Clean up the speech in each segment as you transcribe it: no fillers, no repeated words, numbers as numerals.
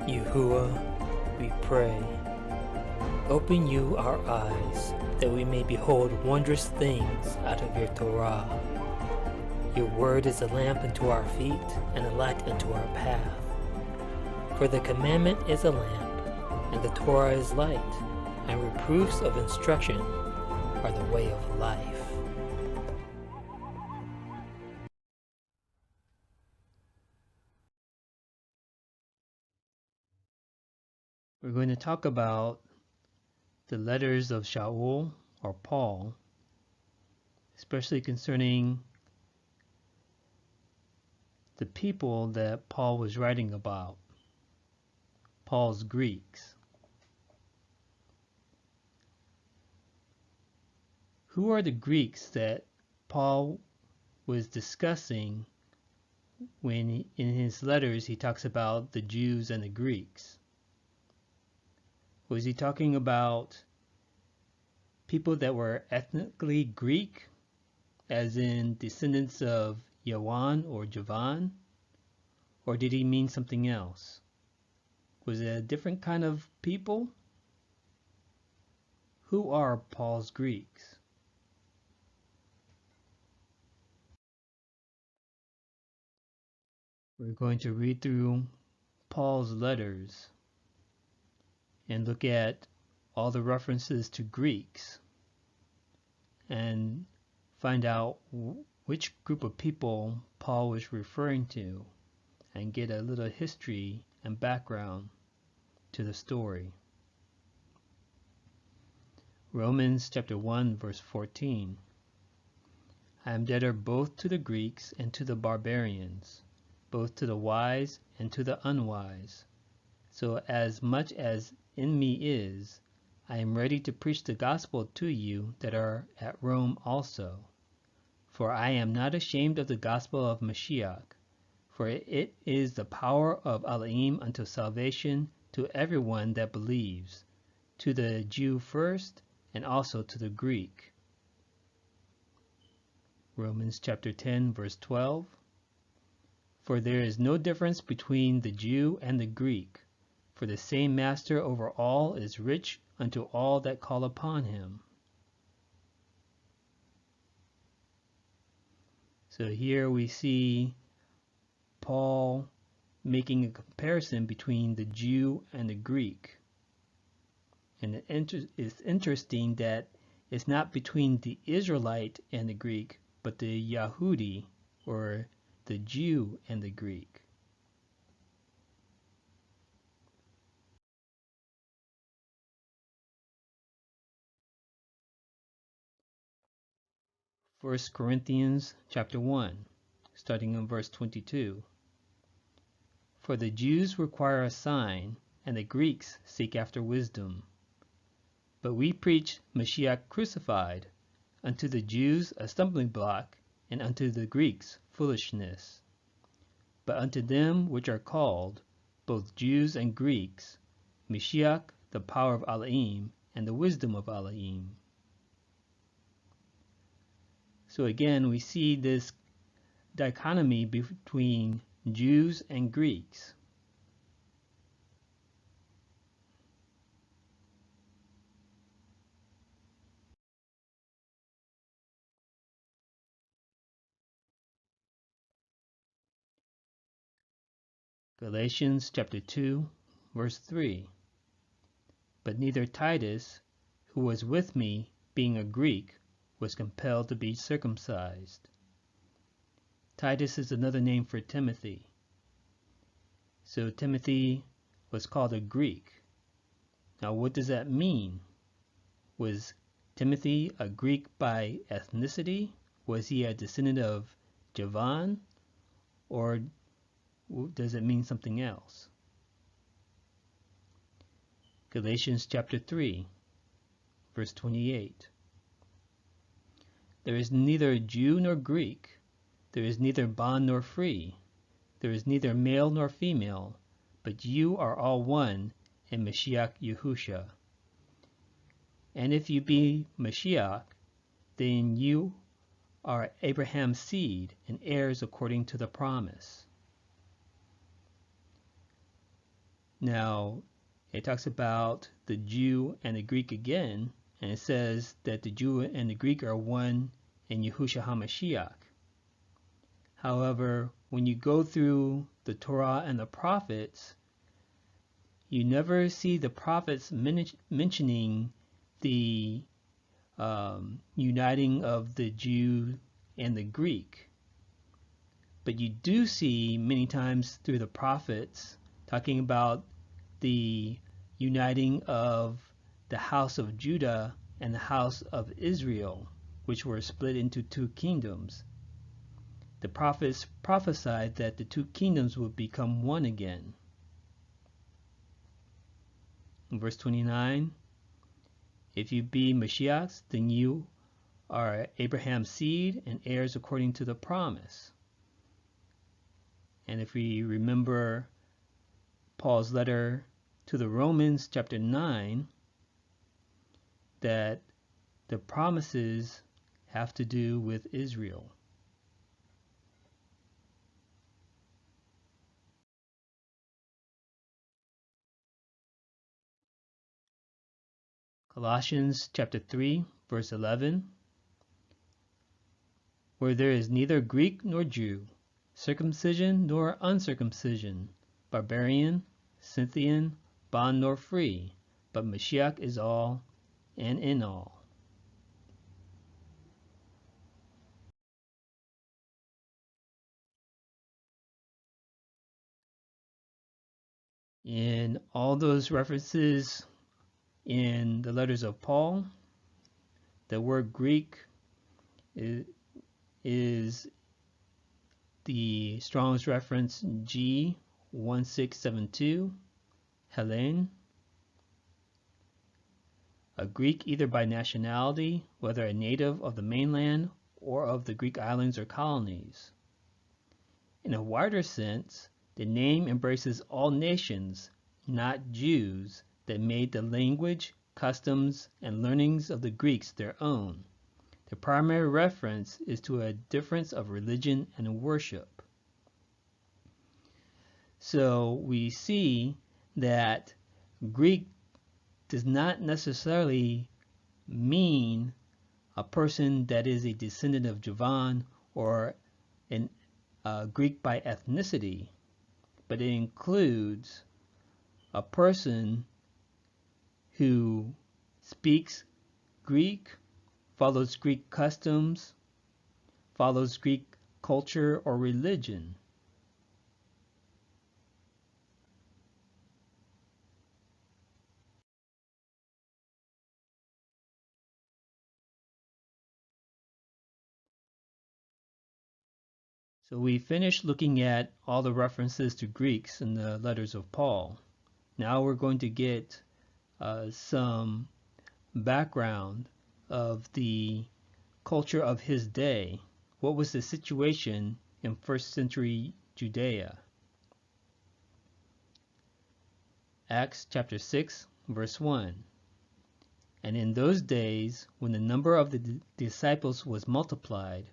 Yahuwah, we pray, open you our eyes, that we may behold wondrous things out of your Torah. Your word is a lamp unto our feet, and a light unto our path. For the commandment is a lamp, and the Torah is light, and reproofs of instruction are the way of life. We're going to talk about the letters of Shaul, or Paul, especially concerning the people that Paul was writing about, Paul's Greeks. Who are the Greeks that Paul was discussing when in his letters he talks about the Jews and the Greeks? Was he talking about people that were ethnically Greek, as in descendants of Yawan or Javan? Or did he mean something else? Was it a different kind of people? Who are Paul's Greeks? We're going to read through Paul's letters and look at all the references to Greeks and find out which group of people Paul was referring to and get a little history and background to the story. Romans chapter 1 verse 14. I am debtor both to the Greeks and to the barbarians, both to the wise and to the unwise. So as much as in me is, I am ready to preach the gospel to you that are at Rome also. For I am not ashamed of the gospel of Mashiach, for it is the power of Elohim unto salvation to everyone that believes, to the Jew first, and also to the Greek. Romans chapter 10 verse 12. For there is no difference between the Jew and the Greek, for the same master over all is rich unto all that call upon him. So here we see Paul making a comparison between the Jew and the Greek. And it's interesting that it's not between the Israelite and the Greek, but the Yahudi, or the Jew and the Greek. First Corinthians chapter 1, starting in verse 22. For the Jews require a sign, and the Greeks seek after wisdom. But we preach Mashiach crucified, unto the Jews a stumbling block, and unto the Greeks foolishness. But unto them which are called, both Jews and Greeks, Mashiach the power of Elohim, and the wisdom of Elohim. So again, we see this dichotomy between Jews and Greeks. Galatians chapter 2, verse 3. But neither Titus, who was with me, being a Greek, was compelled to be circumcised. Titus is another name for Timothy. So Timothy was called a Greek. Now what does that mean? Was Timothy a Greek by ethnicity? Was he a descendant of Javan? Or does it mean something else? Galatians chapter 3, verse 28. There is neither Jew nor Greek. There is neither bond nor free. There is neither male nor female, but you are all one in Mashiach Yahusha. And if you be Mashiach, then you are Abraham's seed and heirs according to the promise. Now, it talks about the Jew and the Greek again, and it says that the Jew and the Greek are one in Yahushua HaMashiach. However, when you go through the Torah and the prophets, you never see the prophets mentioning the uniting of the Jew and the Greek. But you do see many times through the prophets talking about the uniting of the house of Judah and the house of Israel, which were split into two kingdoms. The prophets prophesied that the two kingdoms would become one again. In verse 29, if you be Mashiachs, then you are Abraham's seed and heirs according to the promise. And if we remember Paul's letter to the Romans, chapter 9, that the promises have to do with Israel. Colossians chapter 3, verse 11, where there is neither Greek nor Jew, circumcision nor uncircumcision, barbarian, Scythian, bond nor free, but Mashiach is all and in all. In all those references in the letters of Paul, the word Greek is the Strong's reference G1672, Helen, a Greek either by nationality, whether a native of the mainland or of the Greek islands or colonies. In a wider sense, the name embraces all nations, not Jews, that made the language, customs, and learnings of the Greeks their own. The primary reference is to a difference of religion and worship. So we see that Greek does not necessarily mean a person that is a descendant of Javan or an Greek by ethnicity, but it includes a person who speaks Greek, follows Greek customs, follows Greek culture or religion. So we finished looking at all the references to Greeks in the letters of Paul. Now we're going to get some background of the culture of his day. What was the situation in first century Judea? Acts chapter 6, verse 1. And in those days, when the number of the disciples was multiplied,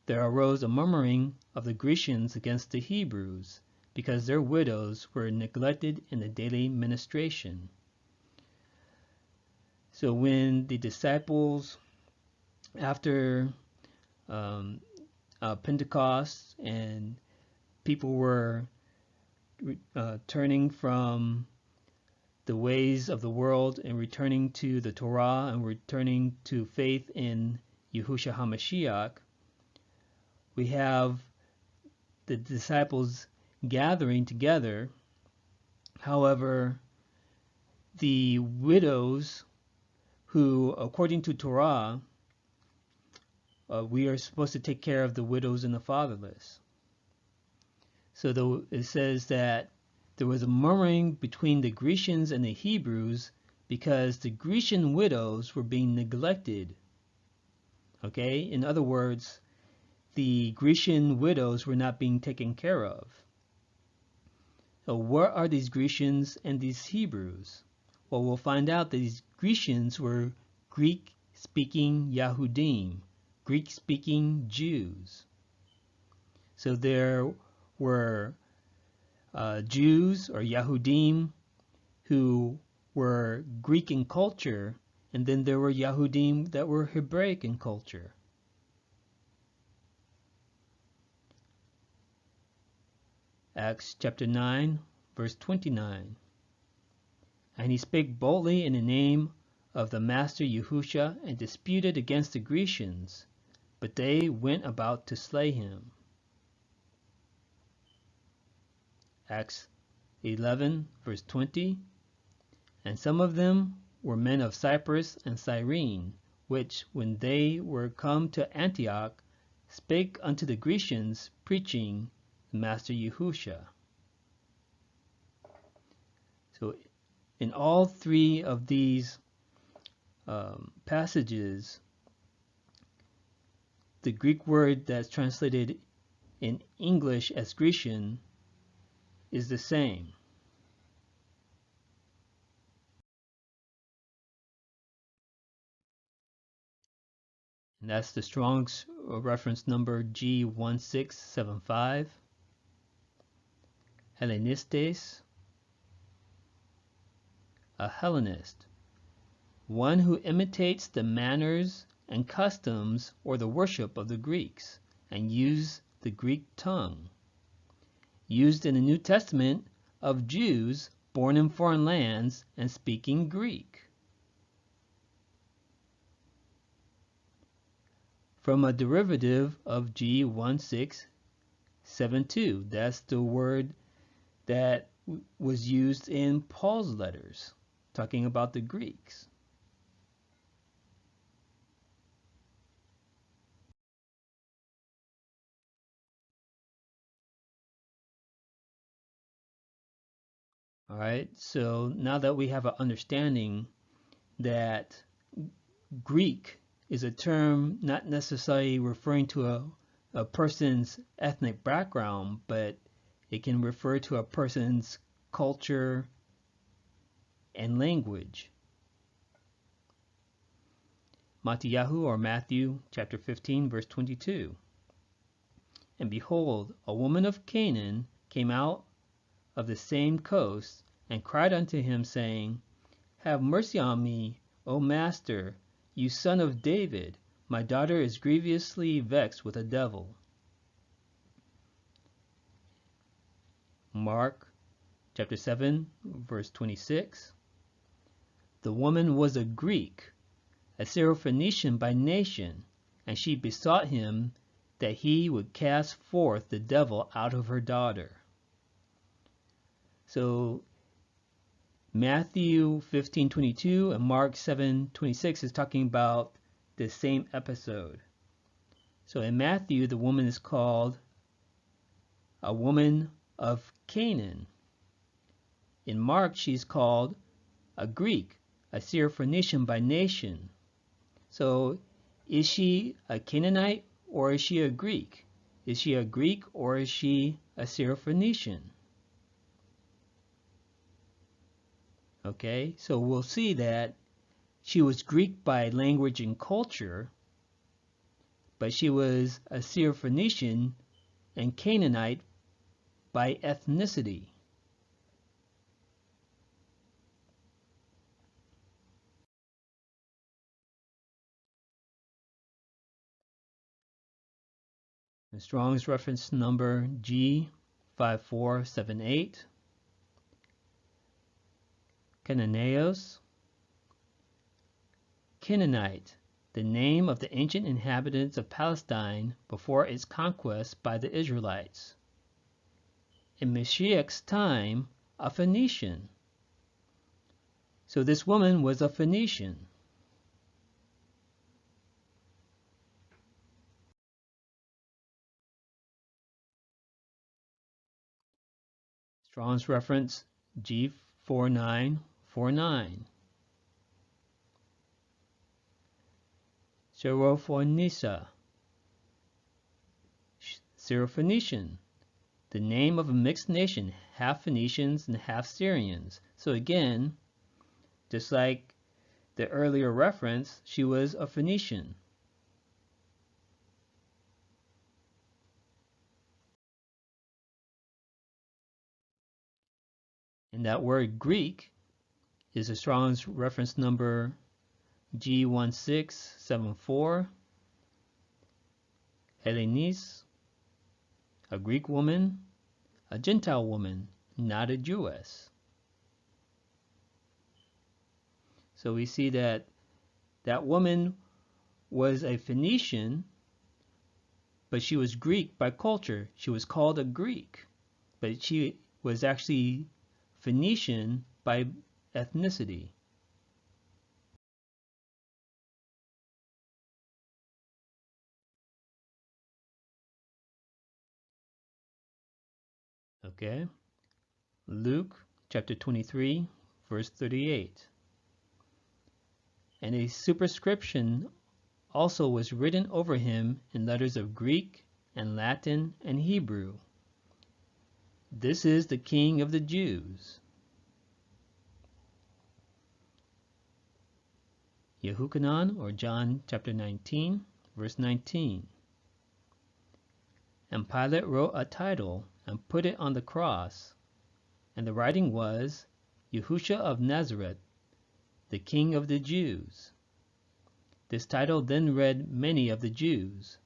there arose a murmuring of the Grecians against the Hebrews, because their widows were neglected in the daily ministration. So when the disciples, after Pentecost, and people were turning from the ways of the world and returning to the Torah and returning to faith in Yahushua HaMashiach, we have the disciples gathering together. However, the widows who, according to Torah, we are supposed to take care of the widows and the fatherless. So it says that there was a murmuring between the Grecians and the Hebrews because the Grecian widows were being neglected. Okay? In other words, the Grecian widows were not being taken care of. So what are these Grecians and these Hebrews? Well, we'll find out that these Grecians were Greek-speaking Yahudim, Greek-speaking Jews. So there were Jews or Yahudim who were Greek in culture, and then there were Yahudim that were Hebraic in culture. Acts chapter 9, verse 29. And he spake boldly in the name of the master Yahusha, and disputed against the Grecians, but they went about to slay him. Acts 11, verse 20. And some of them were men of Cyprus and Cyrene, which, when they were come to Antioch, spake unto the Grecians, preaching the master Yahusha. So in all three of these passages, the Greek word that's translated in English as Grecian is the same. And that's the Strong's reference number G1675. Hellenistes, a Hellenist, one who imitates the manners and customs or the worship of the Greeks and use the Greek tongue. Used in the New Testament of Jews born in foreign lands and speaking Greek. From a derivative of G1672, that's the word that was used in Paul's letters, talking about the Greeks. All right, so now that we have an understanding that Greek is a term not necessarily referring to a person's ethnic background, but it can refer to a person's culture and language. Mattiyahu, or Matthew chapter 15, verse 22. And behold, a woman of Canaan came out of the same coast, and cried unto him, saying, Have mercy on me, O Master, you son of David. My daughter is grievously vexed with a devil. Mark chapter 7, verse 26. The woman was a Greek, a Syrophoenician by nation, and she besought him that he would cast forth the devil out of her daughter. So Matthew 15:22 and Mark 7:26 is talking about the same episode. So in Matthew, the woman is called a woman of Canaan. In Mark, she's called a Greek, a Syrophoenician by nation. So is she a Canaanite or is she a Greek? Is she a Greek or is she a Syrophoenician? Okay, so we'll see that she was Greek by language and culture, but she was a Syrophoenician and Canaanite by ethnicity. The Strong's reference number G5478. Cananeos, Canaanite, the name of the ancient inhabitants of Palestine before its conquest by the Israelites. In Mashiach's time, a Phoenician. So this woman was a Phoenician. Strong's reference G4949. Syrophoenician, Syrophoenician, the name of a mixed nation, half Phoenicians and half Syrians. So again, just like the earlier reference, she was a Phoenician. And that word Greek is the Strong's reference number G1674. Hellenis, a Greek woman, a Gentile woman, not a Jewess. So we see that that woman was a Phoenician, but she was Greek by culture. She was called a Greek, but she was actually Phoenician by ethnicity. Okay. Luke chapter 23, verse 38. And a superscription also was written over him in letters of Greek and Latin and Hebrew. This is the King of the Jews. Yehukanan, or John chapter 19, verse 19. And Pilate wrote a title and put it on the cross, and the writing was, Yehusha of Nazareth, the King of the Jews. This title then read many of the Jews,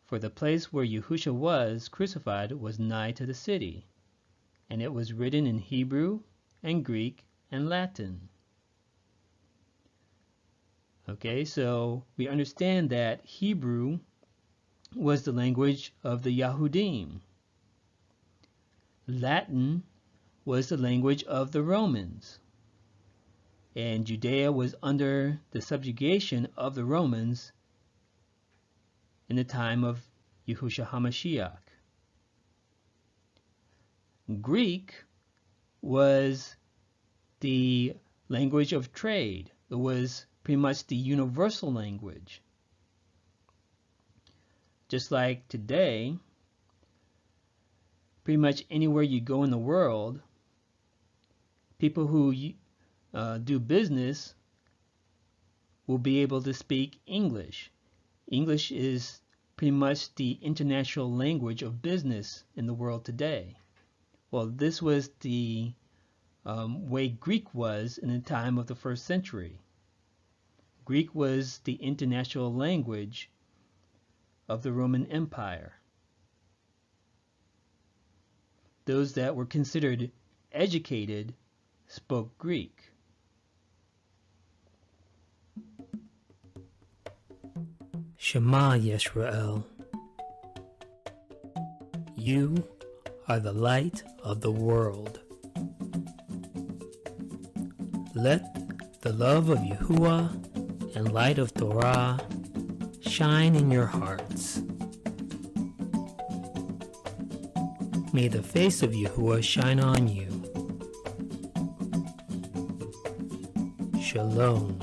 for the place where Yehusha was crucified was nigh to the city, and it was written in Hebrew and Greek and Latin. Okay, so we understand that Hebrew was the language of the Yahudim. Latin was the language of the Romans. And Judea was under the subjugation of the Romans in the time of Yahushua HaMashiach. Greek was the language of trade. It was pretty much the universal language. Just like today, pretty much anywhere you go in the world, people who do business will be able to speak English. English is pretty much the international language of business in the world today. Well, this was the way Greek was in the time of the first century. Greek was the international language of the Roman Empire. Those that were considered educated spoke Greek. Shema Yisrael. You are the light of the world. Let the love of Yahuwah and light of Torah shine in your hearts. May the face of Yahuwah shine on you. Shalom.